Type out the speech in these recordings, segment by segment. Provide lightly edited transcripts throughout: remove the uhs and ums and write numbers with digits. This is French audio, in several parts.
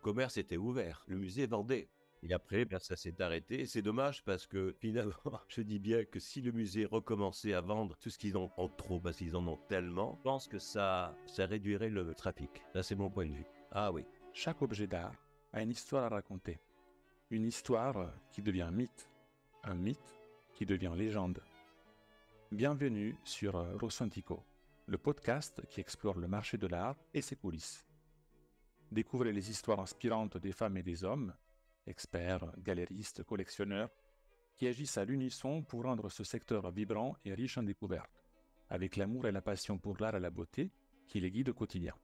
commerce était ouvert, le musée vendait. Et après, ça s'est arrêté. Et c'est dommage parce que finalement, je dis bien que si le musée recommençait à vendre tout ce qu'ils ont en trop, parce qu'ils en ont tellement, je pense que ça réduirait le trafic. Ça, c'est mon point de vue. Ah oui. Chaque objet d'art a une histoire à raconter. Une histoire qui devient un mythe qui devient légende. Bienvenue sur Rosantico, le podcast qui explore le marché de l'art et ses coulisses. Découvrez les histoires inspirantes des femmes et des hommes, experts, galeristes, collectionneurs, qui agissent à l'unisson pour rendre ce secteur vibrant et riche en découvertes, avec l'amour et la passion pour l'art et la beauté qui les guident au quotidien.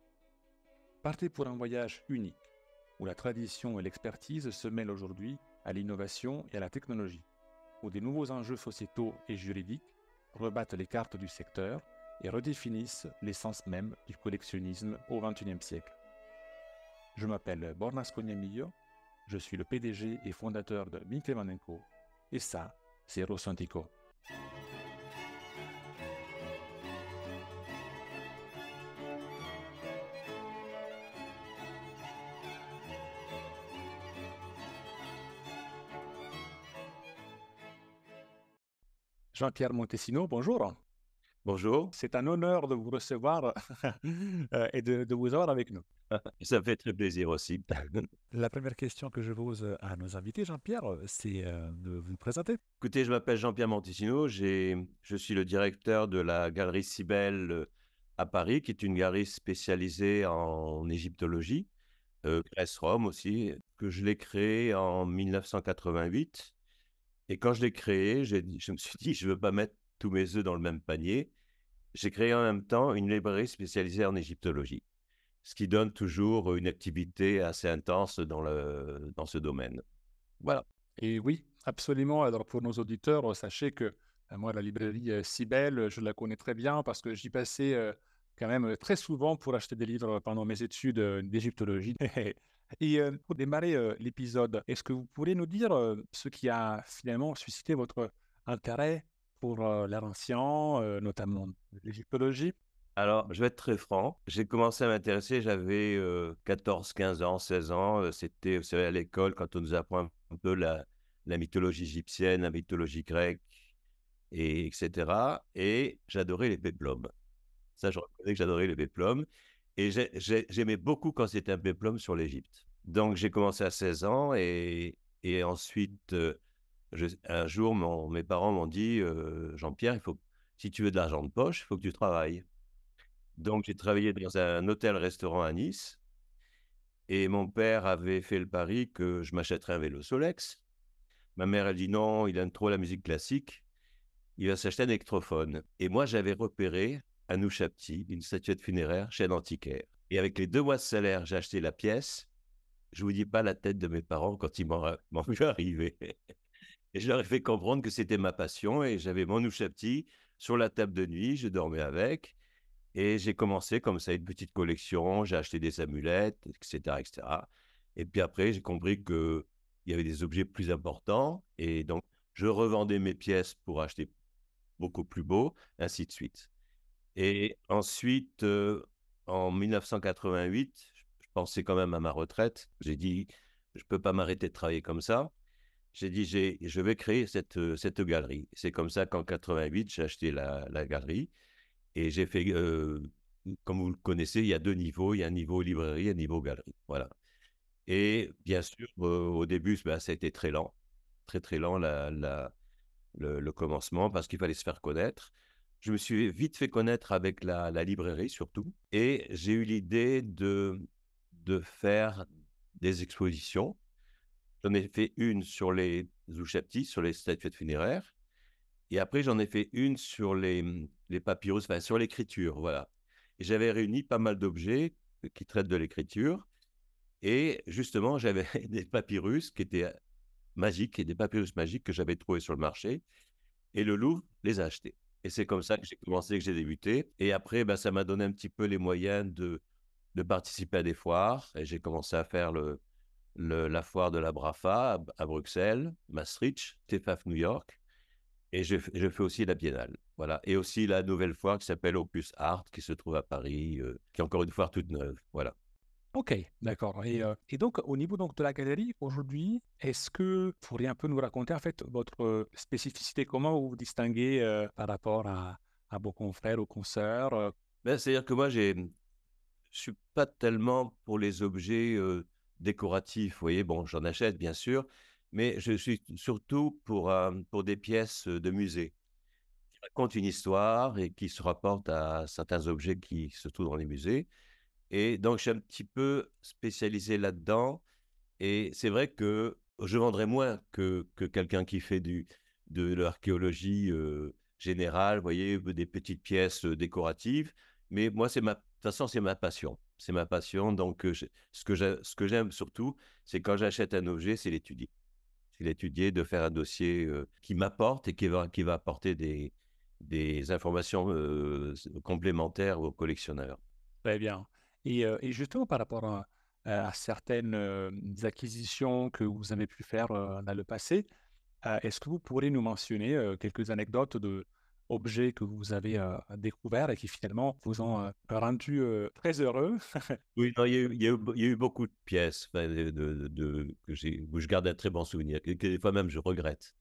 Partez pour un voyage unique, où la tradition et l'expertise se mêlent aujourd'hui à l'innovation et à la technologie, où des nouveaux enjeux sociétaux et juridiques rebattent les cartes du secteur et redéfinissent l'essence même du collectionnisme au XXIe siècle. Je m'appelle Bornas Kognamillo, je suis le PDG et fondateur de Winkleman & Co. Et ça, c'est Rosantico. Jean-Pierre Montesino, bonjour. Bonjour. C'est un honneur de vous recevoir et de vous avoir avec nous. Ça fait très plaisir aussi. La première question que je pose à nos invités, Jean-Pierre, c'est de vous présenter. Écoutez, je m'appelle Jean-Pierre Montesino. Je suis le directeur de la galerie Cybèle à Paris, qui est une galerie spécialisée en égyptologie, Grèce-Rome aussi, que je l'ai créée en 1988. Et quand je l'ai créée, je me suis dit, je ne veux pas mettre tous mes œufs dans le même panier. J'ai créé en même temps une librairie spécialisée en égyptologie, ce qui donne toujours une activité assez intense dans ce domaine. Voilà. Et oui, absolument. Alors pour nos auditeurs, sachez que moi, la librairie Cybèle, je la connais très bien parce que j'y passais quand même très souvent pour acheter des livres pendant mes études d'égyptologie. Et pour démarrer l'épisode, est-ce que vous pourriez nous dire ce qui a finalement suscité votre intérêt pour l'art ancien, notamment l'égyptologie? Alors, je vais être très franc. J'ai commencé à m'intéresser, j'avais 14, 15 ans, 16 ans. C'était, vous savez, à l'école, quand on nous apprend un peu la mythologie égyptienne, la mythologie grecque, etc. Et j'adorais les péplums. Ça, je reconnais que j'adorais les péplums. Et j'aimais beaucoup quand c'était un péplum sur l'Égypte. Donc, j'ai commencé à 16 ans et ensuite, un jour, mes parents m'ont dit, Jean-Pierre, si tu veux de l'argent de poche, il faut que tu travailles. Donc, j'ai travaillé dans un hôtel-restaurant à Nice et mon père avait fait le pari que je m'achèterais un vélo Solex. Ma mère, elle dit non, il aime trop la musique classique, il va s'acheter un électrophone. Et moi, j'avais repéré à Nouchapti une statuette funéraire chez un antiquaire. Et avec les 2 mois de salaire, j'ai acheté la pièce. Je vous dis pas la tête de mes parents quand ils m'ont vu arriver. Et je leur ai fait comprendre que c'était ma passion et j'avais mon Nouchapti sur la table de nuit, je dormais avec. Et j'ai commencé comme ça une petite collection, j'ai acheté des amulettes, etc., etc. Et puis après, j'ai compris qu'il y avait des objets plus importants et donc je revendais mes pièces pour acheter beaucoup plus beau, ainsi de suite. Et ensuite, en 1988, je pensais quand même à ma retraite. J'ai dit, je ne peux pas m'arrêter de travailler comme ça. J'ai dit, je vais créer cette galerie. C'est comme ça qu'en 88, j'ai acheté la galerie. Et j'ai fait, comme vous le connaissez, il y a 2 niveaux. Il y a un niveau librairie et un niveau galerie. Voilà. Et bien sûr, au début, ça a été très lent. Très, très lent le commencement parce qu'il fallait se faire connaître. Je me suis vite fait connaître avec la librairie surtout. Et j'ai eu l'idée de faire des expositions. J'en ai fait une sur les Ouchaptis, sur les statuettes funéraires. Et après, j'en ai fait une sur les papyrus, enfin sur l'écriture, voilà. Et j'avais réuni pas mal d'objets qui traitent de l'écriture. Et justement, j'avais des papyrus qui étaient magiques et des papyrus magiques que j'avais trouvés sur le marché. Et le Louvre les a achetés. Et c'est comme ça que j'ai commencé, que j'ai débuté. Et après, ça m'a donné un petit peu les moyens de participer à des foires. Et j'ai commencé à faire la foire de la Brafa à Bruxelles, Maastricht, TEFAF New York. Et je fais aussi la Biennale. Voilà. Et aussi la nouvelle foire qui s'appelle Opus Art, qui se trouve à Paris, qui est encore une foire toute neuve. Voilà. OK, d'accord et donc au niveau donc de la galerie, aujourd'hui, est-ce que vous pourriez un peu nous raconter en fait votre, spécificité? Comment vous vous distinguez, par rapport à vos confrères ou consoeurs, Ben, c'est-à-dire que moi, je suis pas tellement pour les objets, décoratifs, vous voyez? Bon, j'en achète bien sûr, mais je suis surtout pour des pièces, de musée, qui racontent une histoire et qui se rapportent à certains objets qui se trouvent dans les musées et donc je suis un petit peu spécialisé là-dedans et c'est vrai que je vendrais moins que quelqu'un qui fait de l'archéologie, générale, vous voyez? Des petites pièces, décoratives. Mais moi, c'est ma de toute façon, c'est ma passion. C'est ma passion donc ce que j'aime surtout, c'est quand j'achète un objet, c'est l'étudier. C'est l'étudier, de faire un dossier, qui m'apporte et qui va apporter des informations, complémentaires aux collectionneurs. très bien et justement par rapport à certaines, acquisitions que vous avez pu faire, dans le passé, est-ce que vous pourriez nous mentionner, quelques anecdotes d'objets que vous avez, découverts et qui finalement vous ont, rendu, très heureux? Oui, non, il y a eu beaucoup de pièces, enfin, où je garde un très bon souvenir, que des fois même que je regrette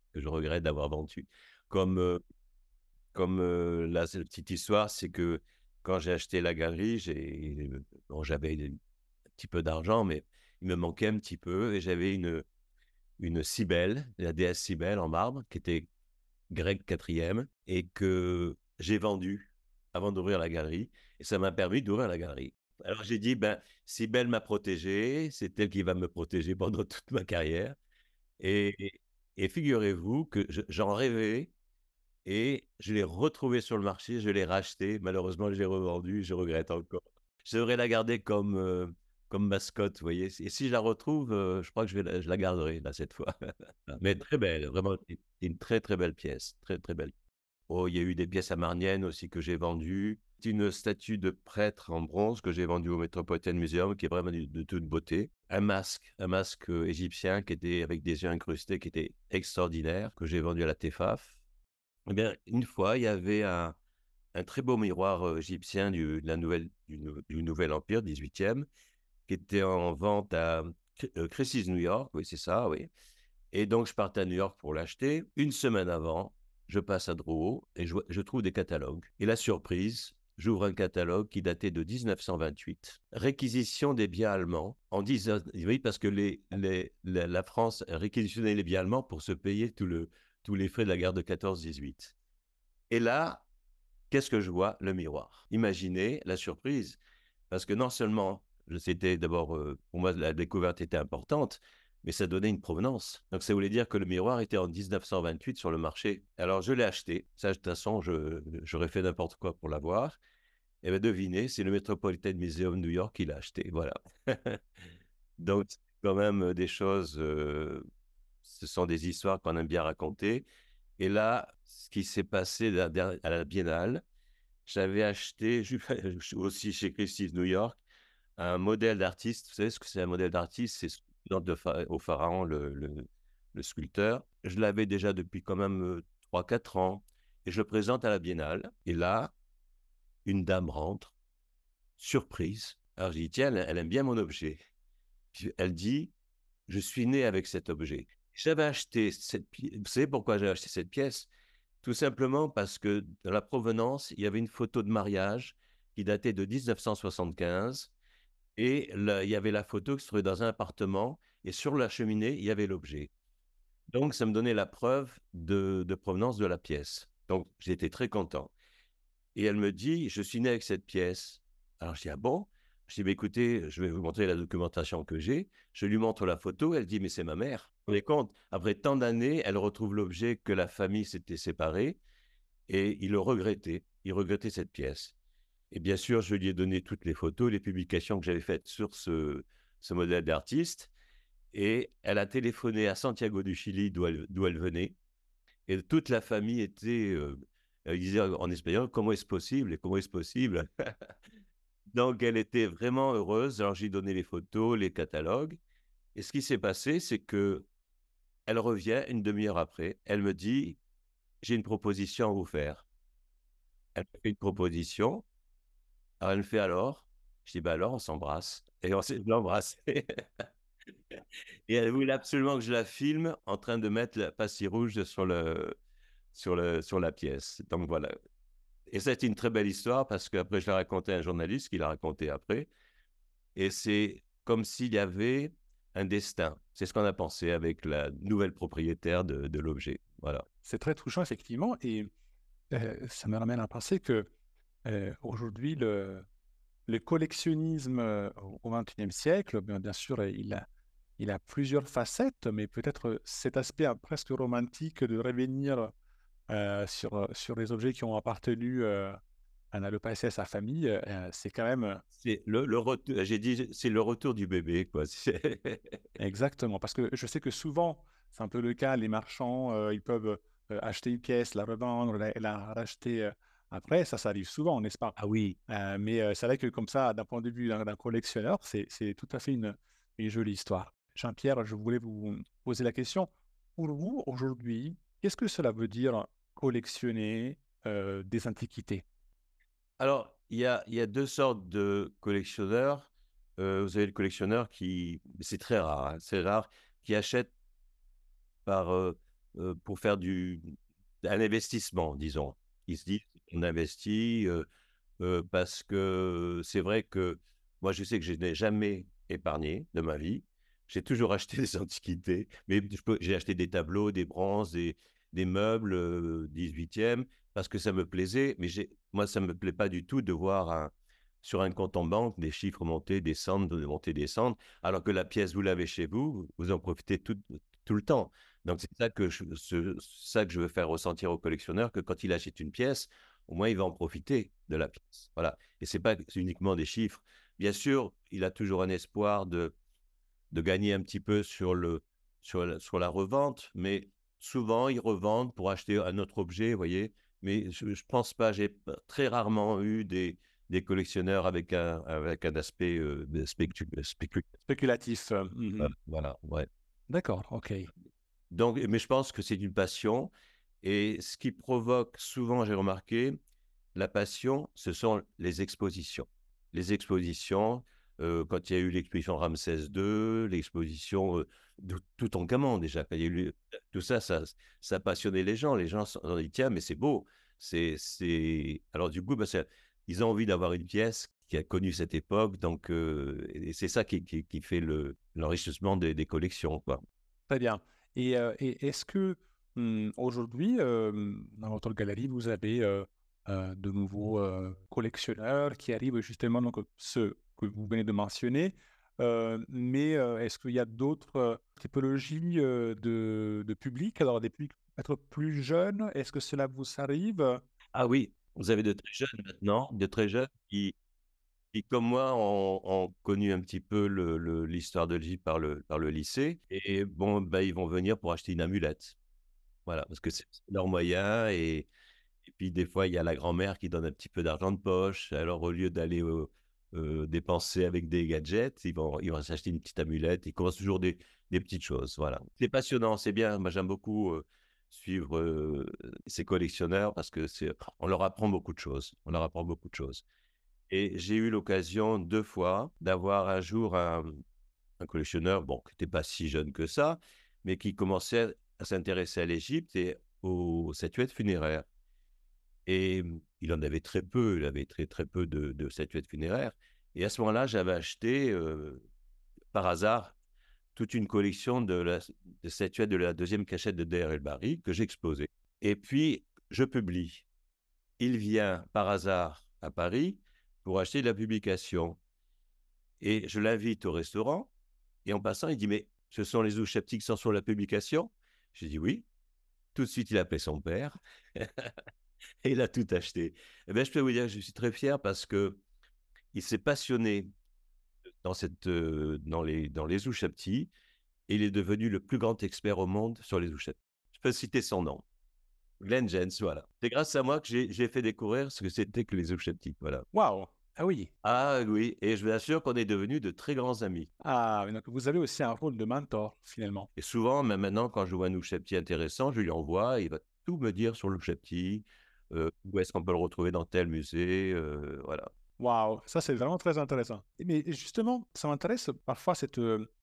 d'avoir vendu. Comme, là, cette petite histoire, c'est que quand j'ai acheté la galerie, bon, j'avais un petit peu d'argent, mais il me manquait un petit peu et j'avais une Cybèle, la déesse Cybèle en marbre, qui était grecque 4e et que j'ai vendue avant d'ouvrir la galerie et ça m'a permis d'ouvrir la galerie. Alors j'ai dit: «Ben, Cybèle m'a protégé, c'est elle qui va me protéger pendant toute ma carrière» et figurez-vous que j'en rêvais et je l'ai retrouvée sur le marché, je l'ai rachetée. Malheureusement, je l'ai revendue, je regrette encore. Je devrais la garder comme mascotte, vous voyez? Et si je la retrouve, je crois que je la garderai là, cette fois. Mais très belle, vraiment une très, très belle pièce, très, très belle. Oh, il y a eu des pièces amarniennes aussi que j'ai vendues. Une statue de prêtre en bronze que j'ai vendue au Metropolitan Museum, qui est vraiment de toute beauté. Un masque, égyptien qui était avec des yeux incrustés, qui était extraordinaire, que j'ai vendu à la Tefaf. Eh bien, une fois, il y avait un très beau miroir, égyptien du Nouvel Empire, 18e, qui était en vente à Christie's, New York. Oui, c'est ça, oui. Et donc, je partais à New York pour l'acheter. Une semaine avant, je passe à Drouot et je trouve des catalogues. Et la surprise, j'ouvre un catalogue qui datait de 1928. Réquisition des biens allemands. Oui, parce que la France réquisitionnait les biens allemands pour se payer tous les frais de la guerre de 14-18. Et là, qu'est-ce que je vois? Le miroir. Imaginez la surprise. Parce que non seulement, c'était d'abord, pour moi, la découverte était importante, mais ça donnait une provenance. Donc ça voulait dire que le miroir était en 1928 sur le marché. Alors je l'ai acheté. Ça, de toute façon, j'aurais fait n'importe quoi pour l'avoir. Et bien devinez, c'est le Metropolitan Museum New York qui l'a acheté. Voilà. Donc c'est quand même des choses, ce sont des histoires qu'on aime bien raconter. Et là, ce qui s'est passé à la Biennale, j'avais acheté, aussi chez Christie's New York, un modèle d'artiste. Vous savez ce que c'est un modèle d'artiste? C'est ce qu'on donne au pharaon, le sculpteur. Je l'avais déjà depuis quand même 3-4 ans et je le présente à la Biennale. Et là, une dame rentre, surprise. Alors je dis, tiens, elle aime bien mon objet. Elle dit, je suis né avec cet objet. J'avais acheté cette pièce. Vous savez pourquoi j'ai acheté cette pièce? Tout simplement parce que dans la provenance, il y avait une photo de mariage qui datait de 1975 et il y avait la photo qui se trouvait dans un appartement et sur la cheminée, il y avait l'objet. Donc ça me donnait la preuve de provenance de la pièce. Donc j'étais très content et elle me dit: «Je suis né avec cette pièce». Alors je dis: «Ah bon?» Je dis: «Bah, écoutez, je vais vous montrer la documentation que j'ai». Je lui montre la photo, elle dit: «Mais c'est ma mère». Vous vous rendez compte? Après tant d'années, elle retrouve l'objet que la famille s'était séparée et il le regrettait. Il regrettait cette pièce. Et bien sûr, je lui ai donné toutes les photos, les publications que j'avais faites sur ce modèle d'artiste. Et elle a téléphoné à Santiago du Chili, d'où elle venait. Et toute la famille était, elle disait en espagnol: «Comment est-ce possible et comment est-ce possible?» Donc elle était vraiment heureuse. Alors, j'ai donné les photos, les catalogues. Et ce qui s'est passé, c'est que elle revient une demi-heure après. Elle me dit: «J'ai une proposition à vous faire». Elle me fait une proposition. Alors elle me fait: «Alors?» Je dis: «Bah alors, on s'embrasse». et on s'est embrassé. Et elle voulait absolument que je la filme en train de mettre la pastille rouge sur la pièce. Donc voilà. Et ça a été une très belle histoire parce qu'après, je l'ai raconté à un journaliste qui l'a raconté après. Et c'est comme s'il y avait un destin. C'est ce qu'on a pensé avec la nouvelle propriétaire de l'objet. Voilà. C'est très touchant, effectivement, et ça me ramène à penser que aujourd'hui, le collectionnisme au XXIe siècle, bien sûr, il a plusieurs facettes, mais peut-être cet aspect presque romantique de revenir sur les objets qui ont appartenu à le passé à sa famille, c'est quand même C'est le retour, j'ai dit, c'est le retour du bébé, quoi. exactement. Parce que je sais que souvent, c'est un peu le cas, les marchands, ils peuvent acheter une pièce, la revendre, la racheter après. Ça arrive souvent, n'est-ce pas? Ah oui. Mais c'est vrai que comme ça, d'un point de vue d'un collectionneur, c'est tout à fait une jolie histoire. Jean-Pierre, je voulais vous poser la question. Pour vous, aujourd'hui, qu'est-ce que cela veut dire collectionner des antiquités? Alors, il y a deux sortes de collectionneurs. Vous avez le collectionneur qui, c'est très rare, hein, c'est rare, qui achète pour faire un investissement, disons. Il se dit, on investit parce que c'est vrai que moi, je sais que je n'ai jamais épargné de ma vie. J'ai toujours acheté des antiquités, mais j'ai acheté des tableaux, des bronzes, des meubles 18e parce que ça me plaisait. Mais moi, ça ne me plaît pas du tout de voir sur un compte en banque des chiffres monter, descendre, monter, descendre, alors que la pièce, vous l'avez chez vous, vous en profitez tout le temps. Donc, c'est ça que je veux faire ressentir au collectionneur, que quand il achète une pièce, au moins il va en profiter de la pièce. Voilà. Et c'est uniquement des chiffres. Bien sûr, il a toujours un espoir de gagner un petit peu sur la revente, mais souvent, ils revendent pour acheter un autre objet, vous voyez. Mais je ne pense pas, j'ai très rarement eu des collectionneurs avec un aspect Spéculatif. voilà, ouais. D'accord, ok. Donc, mais je pense que c'est une passion. Et ce qui provoque souvent, j'ai remarqué, la passion, ce sont les expositions. Les expositions, quand il y a eu l'exposition Ramsès II, l'exposition de Toutankhamon déjà, quand il y a eu tout ça, ça passionnait les gens. Les gens se sont dit, tiens, mais c'est beau. Alors du coup, ils ont envie d'avoir une pièce qui a connu cette époque. Donc, et c'est ça qui fait l'enrichissement des collections, quoi. Très bien. Et est-ce que aujourd'hui, dans votre galerie, vous avez de nouveaux collectionneurs qui arrivent justement, donc ceux que vous venez de mentionner, mais est-ce qu'il y a d'autres typologies de public, alors des publics peut-être plus jeunes, est-ce que cela vous arrive? Ah oui, vous avez de très jeunes maintenant, de très jeunes qui, comme moi, ont connu un petit peu l'histoire de l'Égypte par le lycée. Et bon, bah, ils vont venir pour acheter une amulette. Voilà, parce que c'est leur moyen. Et puis, des fois, il y a la grand-mère qui donne un petit peu d'argent de poche. Alors, au lieu d'aller dépenser avec des gadgets, ils vont s'acheter une petite amulette. Ils commencent toujours des petites choses. Voilà. C'est passionnant, c'est bien. Moi, j'aime beaucoup suivre ces collectionneurs parce que on leur apprend beaucoup de choses. On leur apprend beaucoup de choses. Et j'ai eu l'occasion 2 fois d'avoir un jour un collectionneur, bon, qui était pas si jeune que ça, mais qui commençait à s'intéresser à l'Égypte et aux statuettes funéraires. Et il en avait très peu, il avait très, très peu de statuettes funéraires. Et à ce moment-là, j'avais acheté, par hasard, toute une collection de statuettes de la deuxième cachette de Deir el-Bahri que j'ai exposée. Et puis, je publie. Il vient par hasard à Paris pour acheter de la publication. Et je l'invite au restaurant. Et en passant, il dit, mais ce sont les Oucheptis qui sont sur la publication? J'ai dit oui. Tout de suite, il a appelé son père et il a tout acheté. Eh bien, je peux vous dire que je suis très fier parce que il s'est passionné dans les Oucheptis et il est devenu le plus grand expert au monde sur les Oucheptis. Je peux citer son nom. Glenn Jens, voilà. C'est grâce à moi que j'ai fait découvrir ce que c'était que les Oucheptis, voilà. Waouh! Ah oui. Ah oui, et je vous assure qu'on est devenus de très grands amis. Ah, mais donc vous avez aussi un rôle de mentor, finalement. Et souvent, même maintenant, quand je vois un Ouchepti intéressant, je lui envoie, il va tout me dire sur l'Ouchepti, où est-ce qu'on peut le retrouver dans tel musée, voilà. Waouh, ça c'est vraiment très intéressant. Mais justement, ça m'intéresse parfois cette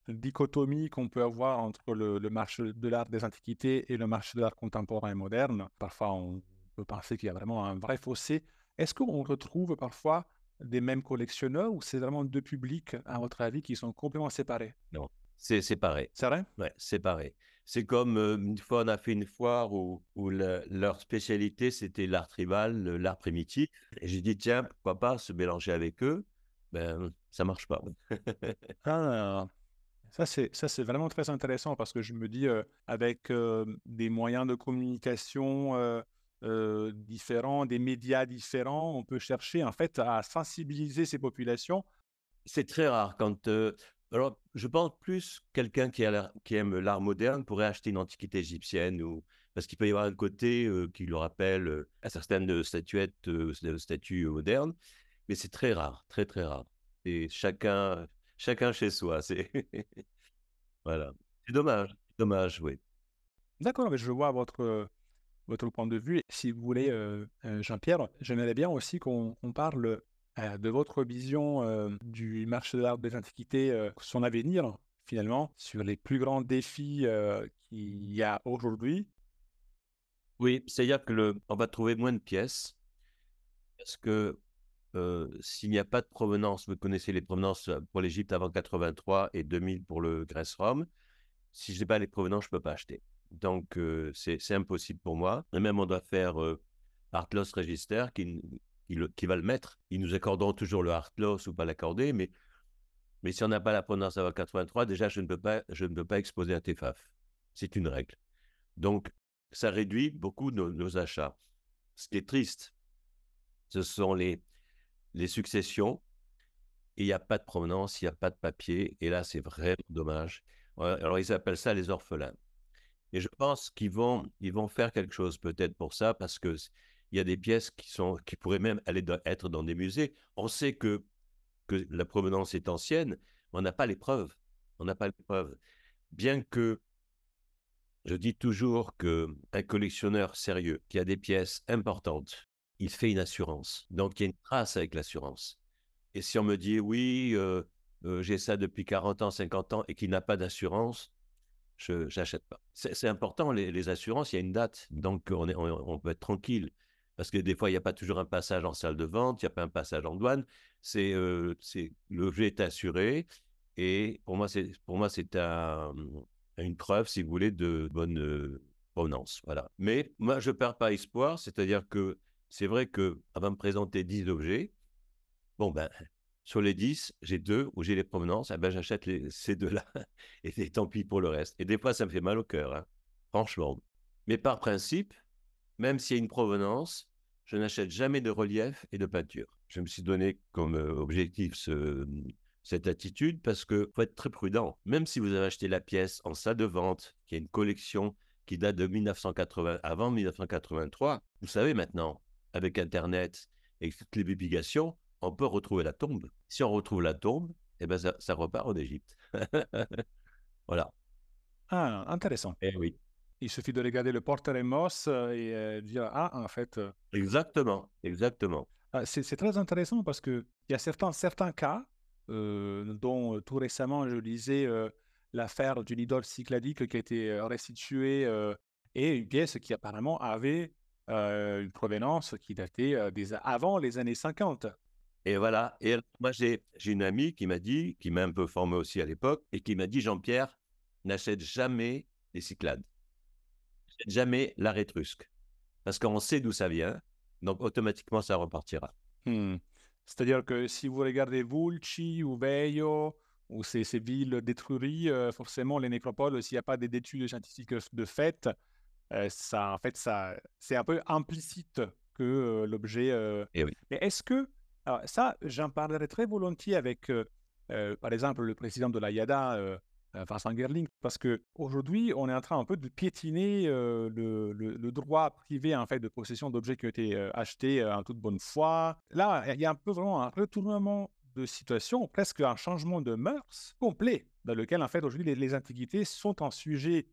dichotomie qu'on peut avoir entre le marché de l'art des antiquités et le marché de l'art contemporain et moderne. Parfois, on peut penser qu'il y a vraiment un vrai fossé. Est-ce qu'on retrouve parfois des mêmes collectionneurs ou c'est vraiment deux publics, à votre avis, qui sont complètement séparés? Non, c'est séparé. C'est vrai? Ouais, séparé. C'est comme une fois, on a fait une foire où leur spécialité, c'était l'art tribal, l'art primitif. Et j'ai dit, tiens, pourquoi pas se mélanger avec eux? Ben, ça marche pas. Ah, ça c'est vraiment très intéressant parce que je me dis, avec, des moyens de communication, différents, des médias différents, on peut chercher en fait à sensibiliser ces populations. C'est très rare quand. Alors, je pense plus quelqu'un qui aime l'art moderne pourrait acheter une antiquité égyptienne ou parce qu'il peut y avoir un côté qui le rappelle à certaines statuettes, statues modernes, mais c'est très rare, très très rare. Et chacun chez soi. C'est voilà. C'est dommage, dommage, oui. D'accord, mais je vois votre point de vue. Et si vous voulez, Jean-Pierre, j'aimerais bien aussi qu'on parle, de votre vision, du marché de l'art des antiquités, son avenir finalement, sur les plus grands défis, qu'il y a aujourd'hui. Oui, c'est-à-dire que on va trouver moins de pièces parce que s'il n'y a pas de provenance, vous connaissez les provenances pour l'Égypte avant 83 et 2000 pour le Grèce-Rome. Si je n'ai pas les provenances, je ne peux pas acheter. Donc, c'est impossible pour moi. Et même, on doit faire Art Loss Register qui va le mettre. Ils nous accorderont toujours le Art Loss ou pas l'accorder, mais si on n'a pas la provenance avant 83, déjà, je ne peux pas exposer un TEFAF. C'est une règle. Donc, ça réduit beaucoup nos achats. Ce qui est triste, ce sont les successions. Et il n'y a pas de provenance, il n'y a pas de papier. Et là, c'est vraiment dommage. Ouais, alors, ils appellent ça les orphelins. Et je pense ils vont faire quelque chose peut-être pour ça, parce que il y a des pièces qui pourraient même être dans des musées. On sait que la provenance est ancienne, mais on n'a pas les preuves. On n'a pas les preuves. Bien que je dis toujours qu'un collectionneur sérieux qui a des pièces importantes, il fait une assurance. Donc, il y a une trace avec l'assurance. Et si on me dit, oui, j'ai ça depuis 40 ans, 50 ans, et qu'il n'a pas d'assurance, je n'achète pas. C'est important, les assurances, il y a une date, donc on peut être tranquille. Parce que des fois, il n'y a pas toujours un passage en salle de vente, il n'y a pas un passage en douane. L'objet est assuré, et pour moi, c'est une preuve, si vous voulez, de bonne provenance. Voilà. Mais moi, je ne perds pas espoir, c'est-à-dire que c'est vrai qu'avant de me présenter 10 objets, bon, ben, sur les 10, j'ai 2 où j'ai les provenances, eh ben, j'achète ces 2-là et tant pis pour le reste. Et des fois, ça me fait mal au cœur, hein, franchement. Mais par principe, même s'il y a une provenance, je n'achète jamais de relief et de peinture. Je me suis donné comme objectif cette attitude parce qu'il faut être très prudent. Même si vous avez acheté la pièce en salle de vente, qui a une collection qui date de 1980, avant 1983, vous savez maintenant, avec Internet et toutes les publications, on peut retrouver la tombe. Si on retrouve la tombe, eh ben ça repart en Égypte. Voilà. Ah, intéressant. Eh oui. Il suffit de regarder le portrait Moss, et dire: «Ah, en fait», Exactement, exactement. c'est très intéressant parce qu'il y a certains cas, dont, tout récemment je lisais, l'affaire d'une idole cycladique qui a été, restituée, et une pièce qui apparemment avait, une provenance qui datait, avant les années 50. Et voilà. Et alors, moi, j'ai une amie qui m'a dit, qui m'a un peu formé aussi à l'époque, et qui m'a dit, Jean-Pierre, n'achète jamais les Cyclades, n'achète jamais l'art étrusque, parce qu'on sait d'où ça vient, donc automatiquement, ça repartira. Mmh. C'est-à-dire que si vous regardez Vulci ou Veio ou ces villes d'Étrurie, forcément les nécropoles, s'il y a pas d'études scientifiques de fait, ça en fait, ça c'est un peu implicite que, l'objet, Et oui. mais est-ce que alors ça, j'en parlerai très volontiers avec, par exemple, le président de l'AIADA, Vincent Guerling, parce qu'aujourd'hui, on est en train un peu de piétiner, le droit privé, en fait, de possession d'objets qui ont été, achetés, en toute bonne foi. Là, il y a un peu vraiment un retournement de situation, presque un changement de mœurs complet, dans lequel, en fait, aujourd'hui, les antiquités sont un sujet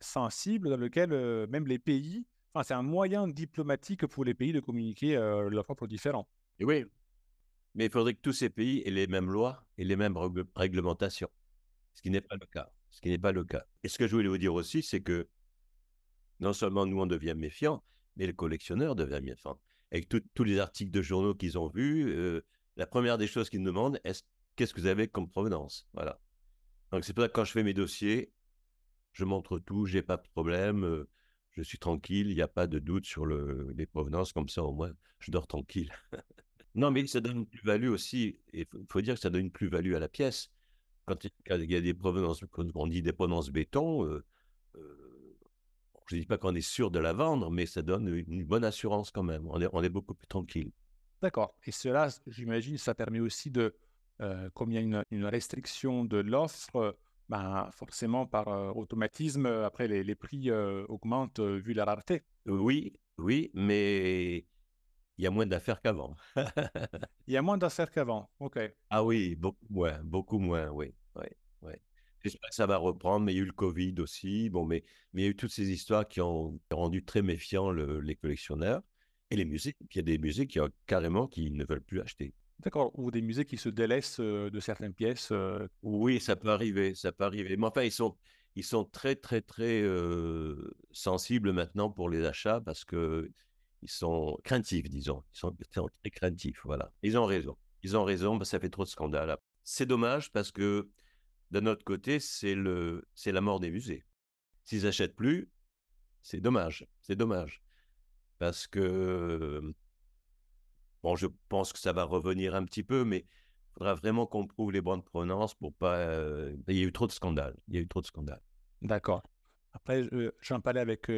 sensible dans lequel, même les pays enfin, c'est un moyen diplomatique pour les pays de communiquer, leurs propres différends. Et oui. Mais il faudrait que tous ces pays aient les mêmes lois et les mêmes réglementations, ce qui n'est pas le cas. Ce qui n'est pas le cas. Et ce que je voulais vous dire aussi, c'est que non seulement nous, on devient méfiants, mais le collectionneur devient méfiant. Avec tous les articles de journaux qu'ils ont vus, la première des choses qu'ils me demandent, qu'est-ce que vous avez comme provenance? Voilà. Donc, c'est pour ça que quand je fais mes dossiers, je montre tout, j'ai pas de problème, je suis tranquille, il n'y a pas de doute sur les provenances, comme ça, au moins, je dors tranquille. Non, mais ça donne une plus-value aussi. Il faut dire que ça donne une plus-value à la pièce. Quand il y a des provenances, quand on dit des provenances béton, euh, je ne dis pas qu'on est sûr de la vendre, mais ça donne une bonne assurance quand même. On est beaucoup plus tranquille. D'accord. Et cela, j'imagine, ça permet aussi de, comme il y a une restriction de l'offre, ben, forcément par automatisme, après les prix augmentent vu la rareté. Oui, oui, mais il y a moins d'affaires qu'avant. Il y a moins d'affaires qu'avant. OK. Ah oui, beaucoup moins, oui. Oui, oui. J'espère que ça va reprendre, mais il y a eu le Covid aussi. Bon, mais il y a eu toutes ces histoires qui ont rendu très méfiants les collectionneurs et les musées. Puis il y a des musées carrément qui ne veulent plus acheter. D'accord. Ou des musées qui se délaissent de certaines pièces. Oui, ça peut arriver, ça peut arriver. Mais enfin, ils sont très, très, très sensibles maintenant pour les achats parce que ils sont craintifs, disons. Ils sont très craintifs, voilà. Ils ont raison. Ils ont raison, parce que ça fait trop de scandales. C'est dommage parce que d'un autre côté, c'est la mort des musées. S'ils n'achètent plus, c'est dommage. C'est dommage. Parce que, bon, je pense que ça va revenir un petit peu, mais il faudra vraiment qu'on prouve les bonnes provenances pour pas. Il y a eu trop de scandales. Il y a eu trop de scandales. D'accord. Après, j'en parlais avec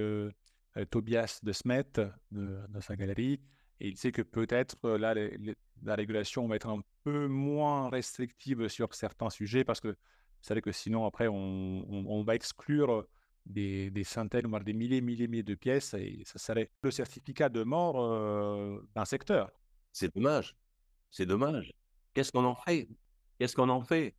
Tobias de Smet, de sa galerie, et il sait que peut-être là, la régulation va être un peu moins restrictive sur certains sujets, parce que c'est vrai que sinon, après, on va exclure des centaines, voire des milliers de pièces, et ça serait le certificat de mort d'un secteur. C'est dommage. C'est dommage. Qu'est-ce qu'on en fait? Qu'est-ce qu'on en fait?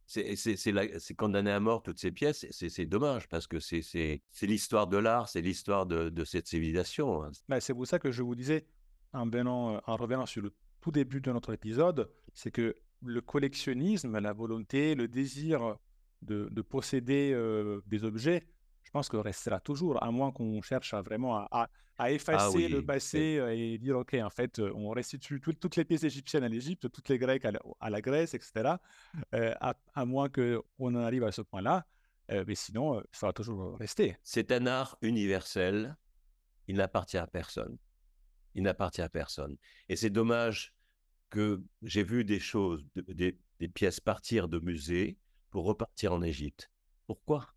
C'est condamné à mort toutes ces pièces. C'est dommage parce que c'est l'histoire de l'art, c'est l'histoire de cette civilisation, hein. Ben, c'est pour ça que je vous disais, en revenant sur le tout début de notre épisode, c'est que le collectionnisme, la volonté, le désir de posséder des objets, je pense que restera toujours, à moins qu'on cherche à vraiment à Ah effacer le oui, oui. passé et dire, OK, en fait, on restitue toutes les pièces égyptiennes à l'Égypte, toutes les Grecques à la Grèce, etc., à moins qu'on en arrive à ce point-là. Mais sinon, ça va toujours rester. C'est un art universel. Il n'appartient à personne. Il n'appartient à personne. Et c'est dommage que j'ai vu des choses, des pièces partir de musées pour repartir en Égypte. Pourquoi?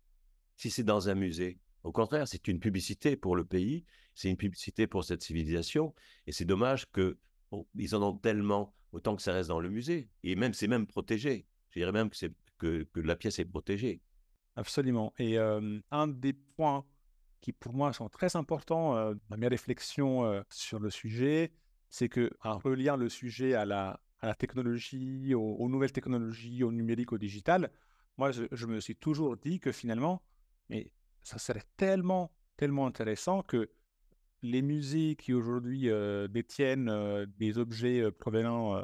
Si c'est dans un musée. Au contraire, c'est une publicité pour le pays, c'est une publicité pour cette civilisation, et c'est dommage que bon, ils en ont tellement, autant que ça reste dans le musée, et même c'est même protégé. Je dirais même que la pièce est protégée. Absolument. Et un des points qui, pour moi, sont très importants dans mes réflexions sur le sujet, c'est que, en reliant le sujet à la technologie, aux nouvelles technologies, au numérique, au digital, moi, je me suis toujours dit que finalement, mais ça serait tellement intéressant que les musées qui aujourd'hui détiennent des objets provenant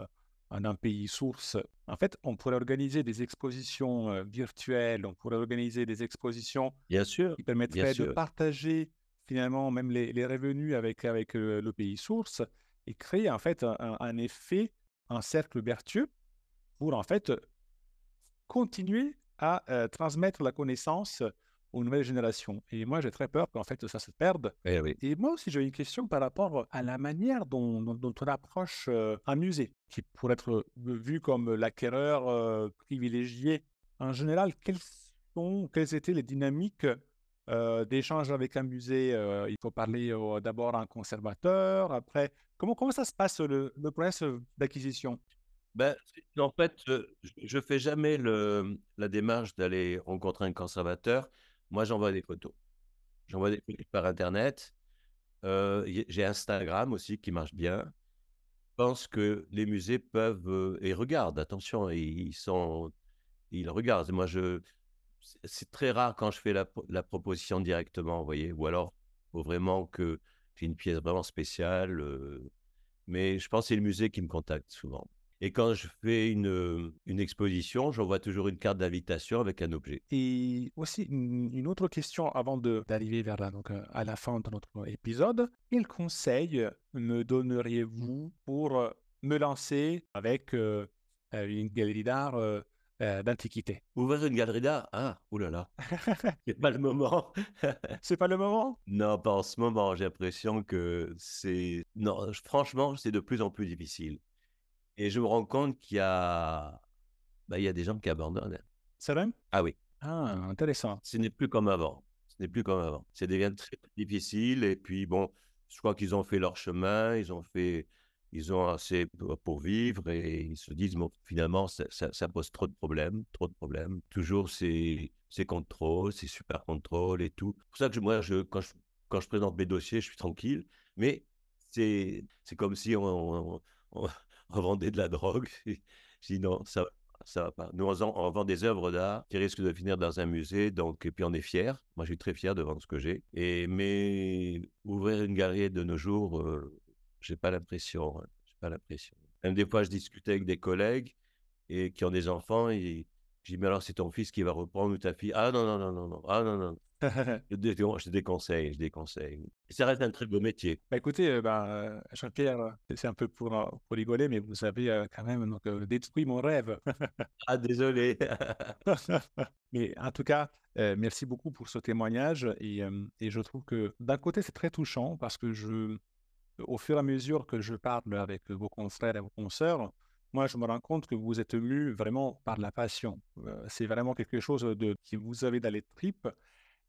d'un pays source, en fait, on pourrait organiser des expositions virtuelles, on pourrait organiser des expositions Bien sûr, qui bien permettraient de sûr. partager finalement même les revenus avec le pays source et créer en fait un effet, un cercle vertueux pour en fait continuer à transmettre la connaissance aux nouvelles générations. Et moi, j'ai très peur qu'en fait, ça se perde. Eh oui. Et moi aussi, j'ai une question par rapport à la manière dont on approche un musée, qui pourrait être vu comme l'acquéreur privilégié. En général, quelles étaient les dynamiques d'échange avec un musée? Il faut parler d'abord à un conservateur, après, comment ça se passe le process d'acquisition? Ben, en fait, je fais jamais la démarche d'aller rencontrer un conservateur. Moi, j'envoie des photos. J'envoie des photos par Internet. J'ai Instagram aussi qui marche bien. Je pense que les musées peuvent et regardent, attention, ils regardent. C'est très rare quand je fais la proposition directement, vous voyez, ou alors il faut vraiment que j'ai une pièce vraiment spéciale. Mais je pense que c'est le musée qui me contacte souvent. Et quand je fais une exposition, j'envoie toujours une carte d'invitation avec un objet. Et aussi, une autre question avant d'arriver vers à la fin de notre épisode. Quel conseil me donneriez-vous pour me lancer avec une galerie d'art d'antiquité? Ouvrir une galerie d'art? Ah, ouh là là, c'est pas le moment. C'est pas le moment? Non, pas en ce moment. J'ai l'impression que non, franchement, c'est de plus en plus difficile. Et je me rends compte il y a des gens qui abandonnent. C'est vrai? Ah oui, Ah, intéressant. ce n'est plus comme avant. Ce n'est plus comme avant. Ça devient très, très difficile. Et puis bon, je crois qu'ils ont fait leur chemin, ils ont assez pour vivre et ils se disent, bon, finalement, ça pose trop de problèmes, trop de problèmes. Toujours ces contrôles, ces super contrôles et tout. C'est pour ça que quand je présente mes dossiers, je suis tranquille. Mais c'est comme si on on vendait de la drogue. Je dis non, ça va pas. Nous, on vend des œuvres d'art qui risquent de finir dans un musée, donc, et puis on est fiers. Moi, je suis très fier de vendre ce que j'ai. Mais ouvrir une galerie de nos jours, j'ai pas l'impression. Hein. J'ai pas l'impression. Même des fois, je discutais avec des collègues et qui ont des enfants et je dis, mais alors c'est ton fils qui va reprendre ou ta fille? Ah non, non, non, non, non. Ah non, non. Je déconseille, je déconseille. Et ça reste un très beau métier. Bah, écoutez, Jean-Pierre, c'est un peu pour rigoler, mais vous avez quand même détruit mon rêve. Ah, désolé. Mais en tout cas, merci beaucoup pour ce témoignage et je trouve que d'un côté, c'est très touchant parce que au fur et à mesure que je parle avec vos confrères et vos consoeurs, moi, je me rends compte que vous êtes mus vraiment par la passion. C'est vraiment quelque chose qui vous avez dans les tripes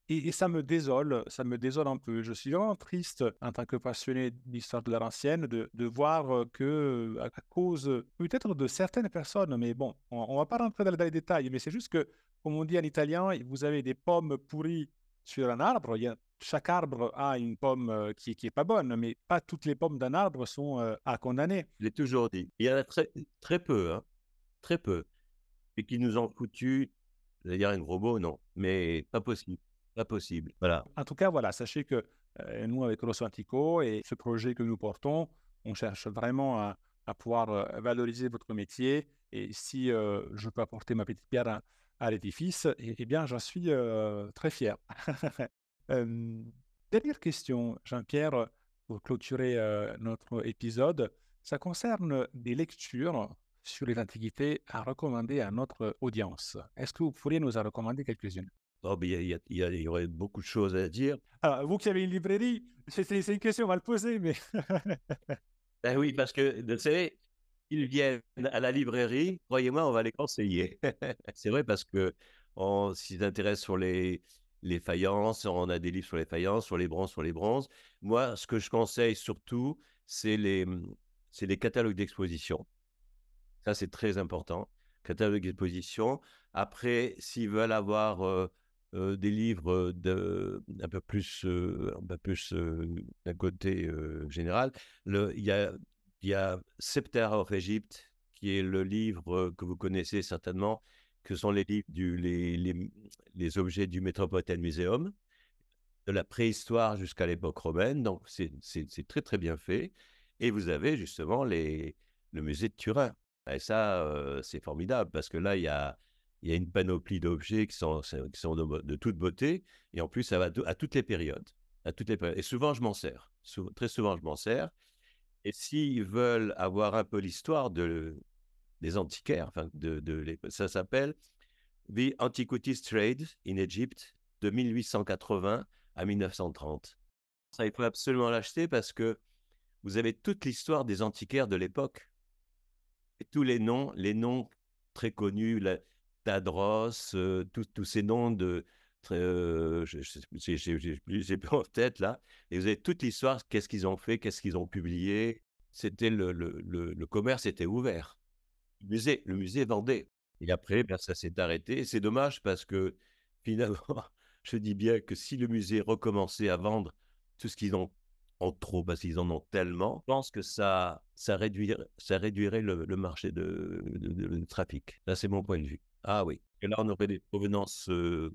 et ça me désole un peu. Je suis vraiment triste en tant que passionné d'histoire de l'art ancienne de voir que, à cause peut-être de certaines personnes, mais bon, on ne va pas rentrer dans les détails, mais c'est juste que, comme on dit en italien, vous avez des pommes pourries sur un arbre. Chaque arbre a une pomme qui est pas bonne, mais pas toutes les pommes d'un arbre sont à condamner. Je l'ai toujours dit. Il y en a très, très peu, hein, très peu. Et qui nous ont foutu, j'allais dire un gros mot, non, mais pas possible, pas possible. Voilà. En tout cas, voilà, sachez que nous, avec Rosso Antico et ce projet que nous portons, on cherche vraiment à pouvoir valoriser votre métier. Et si je peux apporter ma petite pierre à l'édifice, eh bien, j'en suis très fier. Euh, Dernière question, Jean-Pierre, pour clôturer notre épisode. Ça concerne des lectures sur les antiquités à recommander à notre audience. Est-ce que vous pourriez nous en recommander quelques-unes? Oh, mais il y aurait beaucoup de choses à dire. Alors, vous qui avez une librairie, c'est une question mal posée, mais Ben oui, parce que, vous savez, ils viennent à la librairie, croyez-moi, on va les conseiller. C'est vrai parce que on s'y intéresse sur les faïences, on a des livres sur les faïences, sur les bronzes. Moi, ce que je conseille surtout, c'est c'est les catalogues d'exposition. Ça, c'est très important. Catalogue d'exposition. Après, s'ils veulent avoir des livres un peu plus d'un côté général, il y a Septer of Egypt, qui est le livre que vous connaissez certainement, que sont les livres les objets du Metropolitan Museum, de la préhistoire jusqu'à l'époque romaine. Donc, c'est très, très bien fait. Et vous avez justement le musée de Turin. Et ça, c'est formidable parce que là, il y a une panoplie d'objets qui sont de toute beauté. Et en plus, ça va à toutes les périodes. À toutes les périodes. Et souvent, je m'en sers. Très souvent, je m'en sers. Et s'ils veulent avoir un peu l'histoire des antiquaires, enfin, ça s'appelle The Antiquities Trade in Egypt de 1880 à 1930. Ça, il faut absolument l'acheter parce que vous avez toute l'histoire des antiquaires de l'époque. Et tous les noms très connus, Tadros, tous ces noms j'ai plus en tête là. Et vous avez toute l'histoire, qu'est-ce qu'ils ont fait, qu'est-ce qu'ils ont publié. C'était le commerce était ouvert. Le musée vendait. Et après, ben, ça s'est arrêté. Et c'est dommage parce que finalement, je dis bien que si le musée recommençait à vendre tout ce qu'ils ont en trop, parce qu'ils en ont tellement, je pense que ça réduirait le marché de trafic. Là, c'est mon point de vue. Ah oui. Et là, on aurait des provenances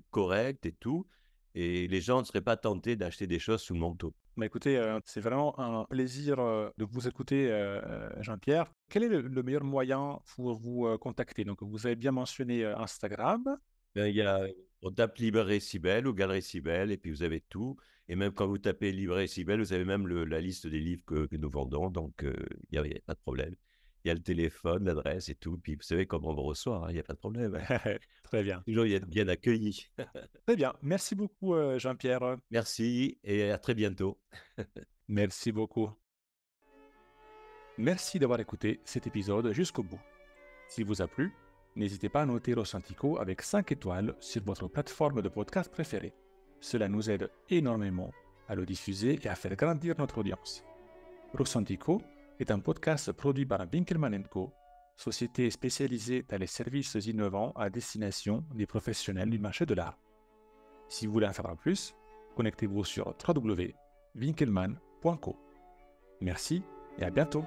correctes et tout. et les gens ne seraient pas tentés d'acheter des choses sous le manteau. Bah, écoutez, c'est vraiment un plaisir, de vous écouter, Jean-Pierre. Quel est le meilleur moyen pour vous, contacter? Donc vous avez bien mentionné, Instagram. Ben, on tape Librairie Sibelle ou Galerie Sibelle et puis vous avez tout. Et même quand vous tapez Librairie Sibelle, vous avez même la liste des livres que nous vendons. Donc, il y a pas de problème. Il y a le téléphone, l'adresse et tout. Puis vous savez comment on vous reçoit, hein, il y a pas de problème, hein. Très bien. Toujours y être bien accueilli. Très bien. Merci beaucoup, Jean-Pierre. Merci et à très bientôt. Merci beaucoup. Merci d'avoir écouté cet épisode jusqu'au bout. S'il vous a plu, n'hésitez pas à noter Rosantico avec 5 étoiles sur votre plateforme de podcast préférée. Cela nous aide énormément à le diffuser et à faire grandir notre audience. Rosantico est un podcast produit par Winkelmann & Co, société spécialisée dans les services innovants à destination des professionnels du marché de l'art. Si vous voulez en savoir plus, connectez-vous sur www.winkelmann.co. Merci et à bientôt.